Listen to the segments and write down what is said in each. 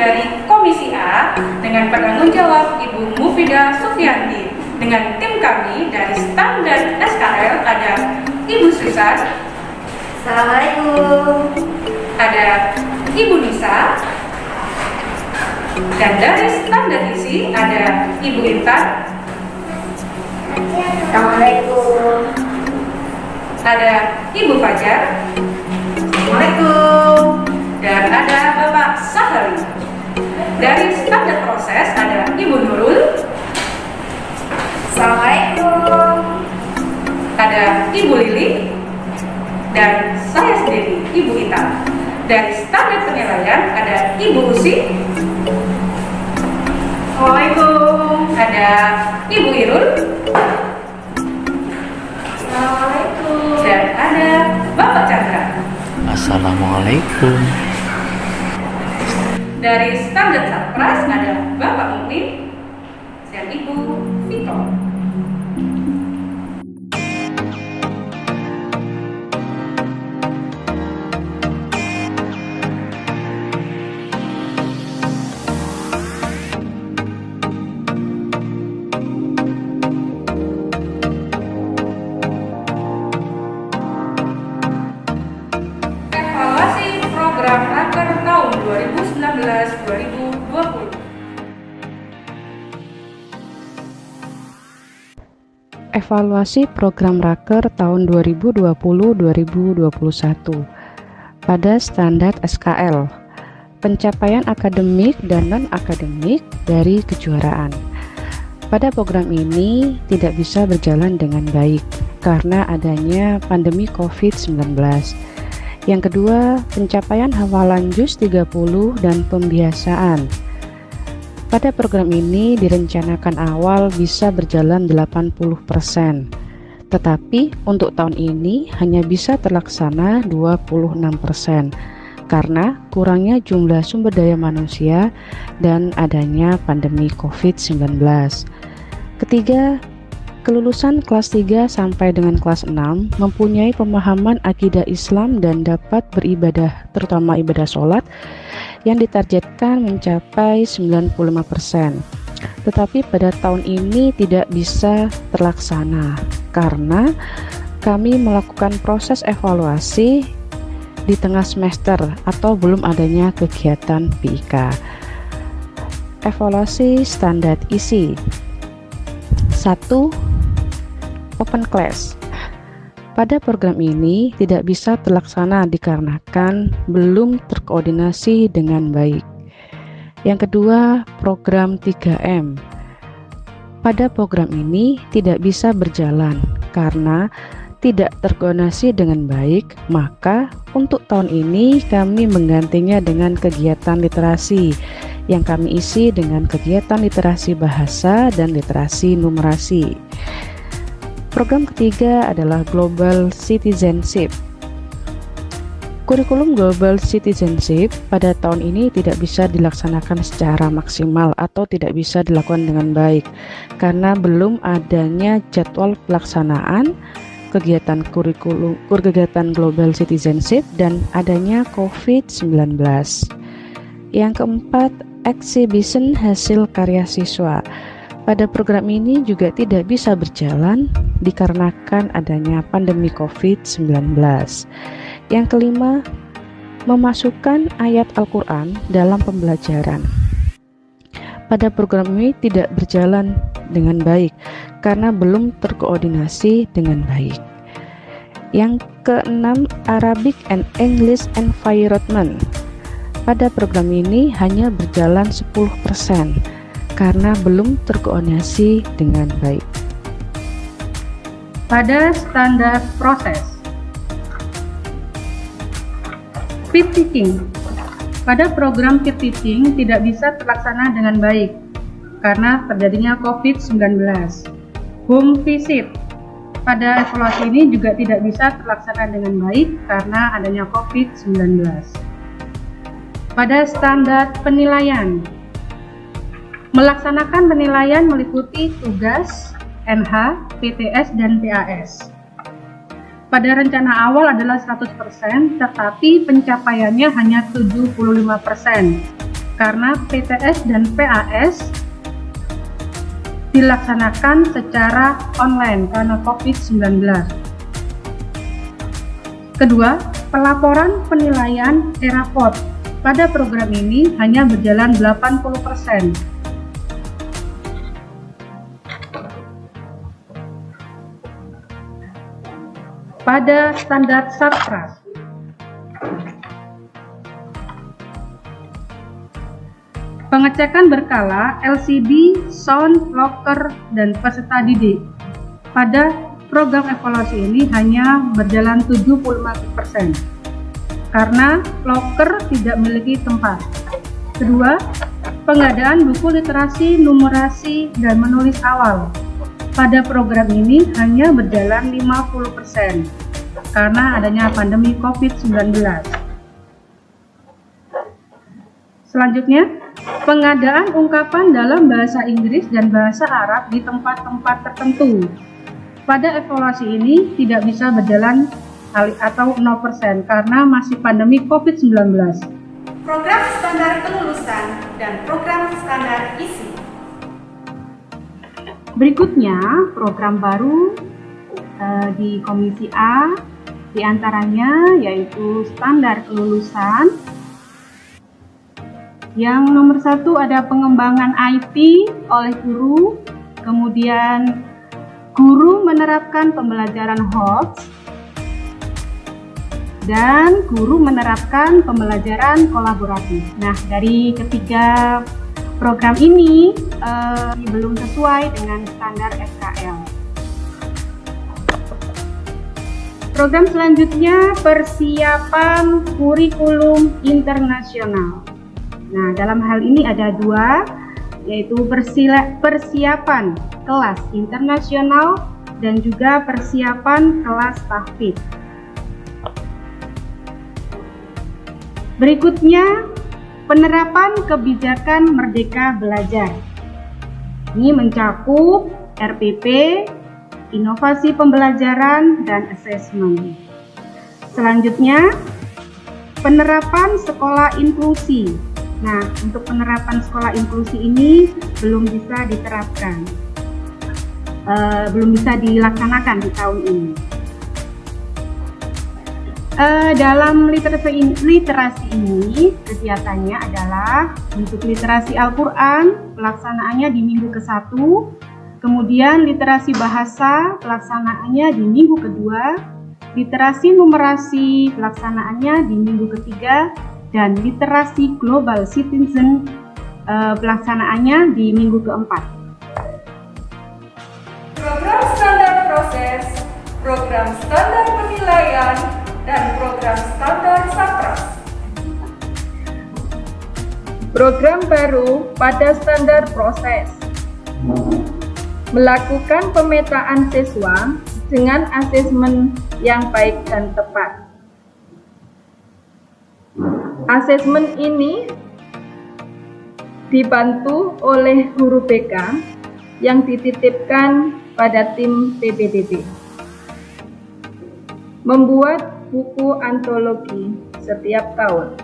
dari Komisi A dengan penanggung jawab Ibu Mufidah Sufianti. Dengan tim kami dari Standar SKL ada Ibu Susan. Assalamualaikum. Ada Ibu Nisa. Dan dari Standar Isi ada Ibu Intan. Assalamualaikum. Ada Ibu Fajar. Assalamualaikum. Dan ada Bapak Sahari. Dari Standar Proses ada Ibu Nurul. Assalamualaikum. Ada Ibu Lili. Dan saya sendiri, Ibu Ita. Dari Standar Penilaian ada Ibu Usi. Assalamualaikum. Ada Ibu Irul. Assalamualaikum. Dan ada Bapak Chandra. Assalamualaikum. Dari Standar Satpras ada Bapak Mukmin dan Ibu Vito. Evaluasi program Raker tahun 2019-2020. Evaluasi program Raker tahun 2020-2021 pada standar SKL, pencapaian akademik dan non-akademik dari kejuaraan. Pada program ini tidak bisa berjalan dengan baik karena adanya pandemi COVID-19. Yang kedua, pencapaian hafalan juz 30 dan pembiasaan. Pada program ini direncanakan awal bisa berjalan 80%, tetapi untuk tahun ini hanya bisa terlaksana 26% karena kurangnya jumlah sumber daya manusia dan adanya pandemi COVID-19. Ketiga, kelulusan kelas 3 sampai dengan kelas 6 mempunyai pemahaman akidah Islam dan dapat beribadah, terutama ibadah sholat, yang ditargetkan mencapai 95%. Tetapi pada tahun ini tidak bisa terlaksana karena kami melakukan proses evaluasi di tengah semester atau belum adanya kegiatan PIK. Evaluasi standar isi. 1. Open class. Pada program ini tidak bisa terlaksana dikarenakan belum terkoordinasi dengan baik. Yang kedua, program 3M. Pada program ini tidak bisa berjalan karena tidak terkoordinasi dengan baik, maka untuk tahun ini kami menggantinya dengan kegiatan literasi yang kami isi dengan kegiatan literasi bahasa dan literasi numerasi. Program ketiga adalah Global Citizenship. Kurikulum Global Citizenship pada tahun ini tidak bisa dilaksanakan secara maksimal atau tidak bisa dilakukan dengan baik karena belum adanya jadwal pelaksanaan kegiatan kegiatan Global Citizenship dan adanya COVID-19. Yang keempat, exhibition hasil karya siswa. Pada program ini juga tidak bisa berjalan dikarenakan adanya pandemi COVID-19. Yang kelima, memasukkan ayat Al-Quran dalam pembelajaran. Pada program ini tidak berjalan dengan baik karena belum terkoordinasi dengan baik. Yang keenam, Arabic and English Environment. Pada program ini hanya berjalan 10% karena belum terkoordinasi dengan baik. Pada standar proses, Fit Teaching. Pada program Fit Teaching tidak bisa terlaksana dengan baik karena terjadinya COVID-19. Home visit. Pada evaluasi ini juga tidak bisa terlaksana dengan baik karena adanya COVID-19. Pada standar penilaian, melaksanakan penilaian meliputi tugas, NH, PTS, dan PAS. Pada rencana awal adalah 100%, tetapi pencapaiannya hanya 75%, karena PTS dan PAS dilaksanakan secara online karena COVID-19. Kedua, pelaporan penilaian e-raport pada program ini hanya berjalan 80%. Pada standar Sarpras, pengecekan berkala LCD, sound, locker, dan peserta didik pada program evaluasi ini hanya berjalan 75% karena locker tidak memiliki tempat. Kedua, pengadaan buku literasi, numerasi, dan menulis awal pada program ini hanya berjalan 50% karena adanya pandemi COVID-19. Selanjutnya, pengadaan ungkapan dalam bahasa Inggris dan bahasa Arab di tempat-tempat tertentu pada evaluasi ini tidak bisa berjalan atau 0% karena masih pandemi COVID-19. Program standar kelulusan dan program standar isi. Berikutnya, program baru di Komisi A diantaranya yaitu standar kelulusan. Yang nomor 1 ada pengembangan IT oleh guru, kemudian guru menerapkan pembelajaran HOTS, dan guru menerapkan pembelajaran kolaboratif. Nah, dari ketiga program ini belum sesuai dengan standar SKL. Program selanjutnya persiapan kurikulum internasional. Nah, dalam hal ini ada dua, yaitu persiapan kelas internasional dan juga persiapan kelas tahfidz. Berikutnya, penerapan kebijakan Merdeka Belajar. Ini mencakup RPP, inovasi pembelajaran, dan asesmen. Selanjutnya, penerapan sekolah inklusi. Nah, untuk penerapan sekolah inklusi ini belum bisa diterapkan, belum bisa dilaksanakan di tahun ini. Dalam literasi ini, kegiatannya adalah untuk literasi Al-Quran, pelaksanaannya di minggu ke-1, kemudian literasi bahasa, pelaksanaannya di minggu ke-2, literasi numerasi, pelaksanaannya di minggu ke-3, dan literasi global citizen pelaksanaannya di minggu ke-4. Program standar proses, program standar penilaian, dan program standar Sarpras. Program baru pada standar proses melakukan pemetaan siswa dengan asesmen yang baik dan tepat. Asesmen ini dibantu oleh guru BK yang dititipkan pada tim PPDB. Membuat buku antologi setiap tahun.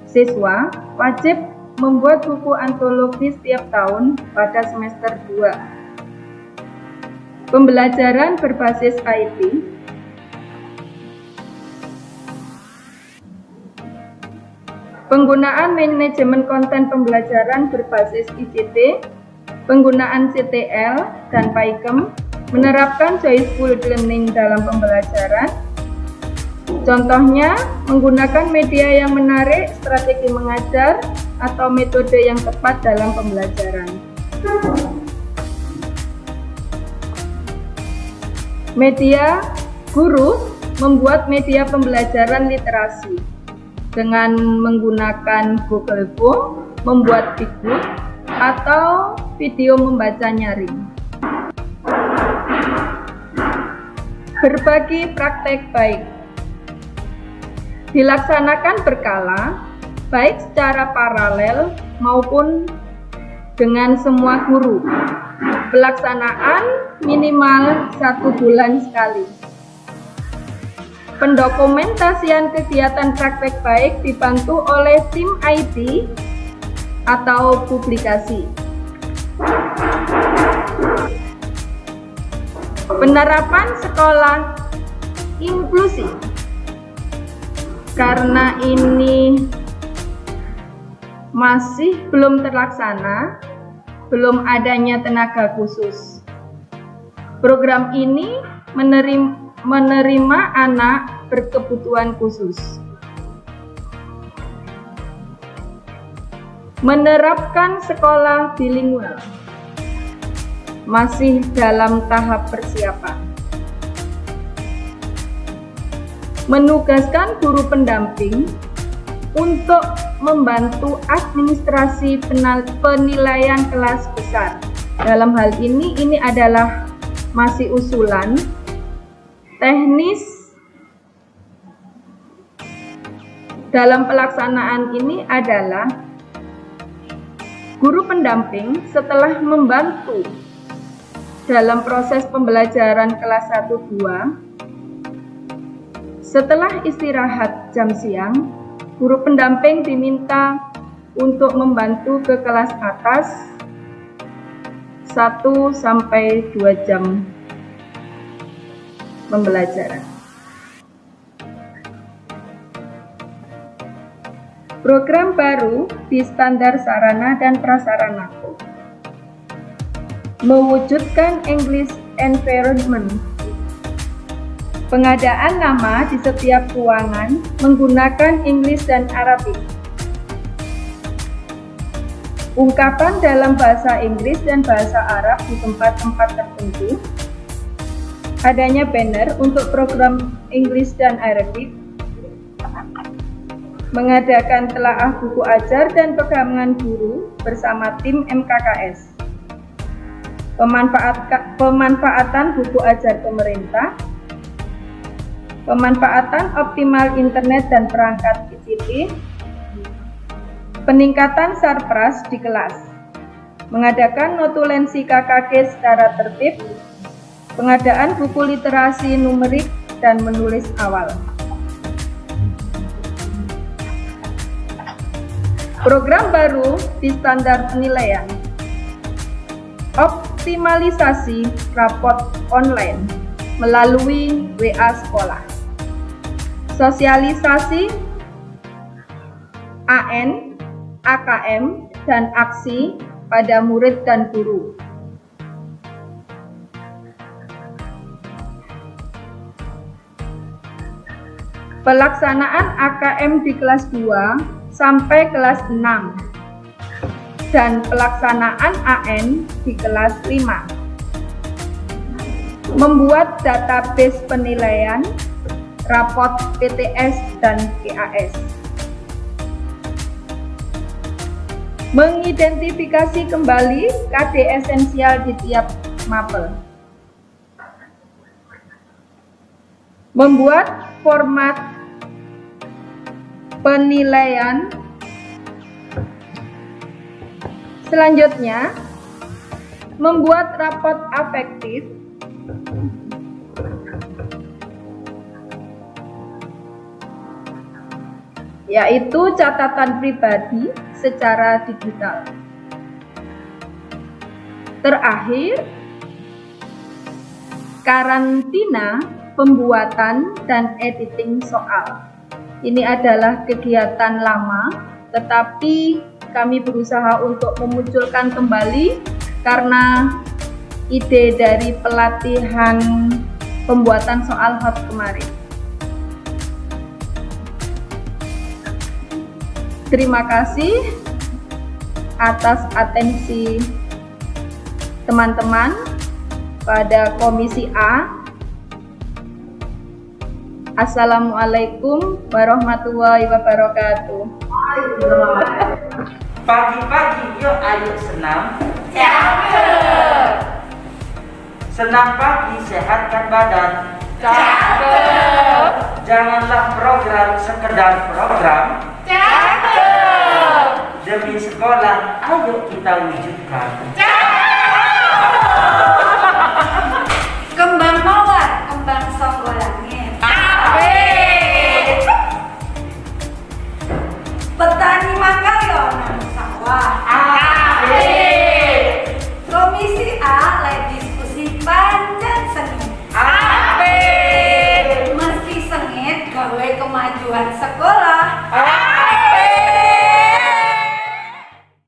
Siswa wajib membuat buku antologi setiap tahun pada semester 2. Pembelajaran berbasis IT. Penggunaan manajemen konten pembelajaran berbasis ICT, penggunaan CTL dan PAIKEM, menerapkan joyful learning dalam pembelajaran. Contohnya, menggunakan media yang menarik, strategi mengajar, atau metode yang tepat dalam pembelajaran. Media, guru membuat media pembelajaran literasi dengan menggunakan Google Form, membuat Bigbook, atau video membaca nyaring. Berbagi praktek baik dilaksanakan berkala, baik secara paralel maupun dengan semua guru. Pelaksanaan minimal 1 bulan sekali. Pendokumentasian kegiatan praktek baik dibantu oleh tim IT atau publikasi. Penerapan sekolah inklusi. Karena ini masih belum terlaksana, belum adanya tenaga khusus. Program ini menerima anak berkebutuhan khusus. Menerapkan sekolah bilingual masih dalam tahap persiapan. Menugaskan guru pendamping untuk membantu administrasi penilaian kelas besar. Dalam hal ini adalah masih usulan teknis. Dalam pelaksanaan ini adalah guru pendamping setelah membantu dalam proses pembelajaran kelas 1-2, setelah istirahat jam siang, guru pendamping diminta untuk membantu ke kelas atas 1-2 jam pembelajaran. Program baru di standar sarana dan prasarana mewujudkan English environment. Pengadaan nama di setiap ruangan menggunakan Inggris dan Arabik. Ungkapan dalam bahasa Inggris dan bahasa Arab di tempat-tempat tertentu. Adanya banner untuk program Inggris dan Arabik. Mengadakan telaah buku ajar dan pegangan guru bersama tim MKKS. Pemanfaatan buku ajar pemerintah. Pemanfaatan optimal internet dan perangkat ICT, peningkatan sarpras di kelas, mengadakan notulensi KKG secara tertib, pengadaan buku literasi numerik dan menulis awal. Program baru di standar penilaian, optimalisasi raport online melalui WA sekolah. Sosialisasi AN, AKM, dan aksi pada murid dan guru. Pelaksanaan AKM di kelas 2 sampai kelas 6 dan pelaksanaan AN di kelas 5. Membuat database penilaian raport PTS dan KAS. Mengidentifikasi kembali KD esensial di tiap mapel. Membuat format penilaian. Selanjutnya, membuat raport afektif. Yaitu catatan pribadi secara digital. Terakhir, karantina pembuatan dan editing soal. Ini adalah kegiatan lama, tetapi kami berusaha untuk memunculkan kembali karena ide dari pelatihan pembuatan soal hot kemarin. Terima kasih atas atensi teman-teman pada Komisi A. Assalamualaikum warahmatullahi wabarakatuh. Pagi-pagi yuk ayo senam. Cakep. Senam pagi sehatkan badan. Cakep. Janganlah program sekedar program. Cakep. Demi sekolah ayo kita wujudkan. Kembang mawar, kembang songgolangit. Petani makaryo nang sawah. kemajuan sekolah. Amin.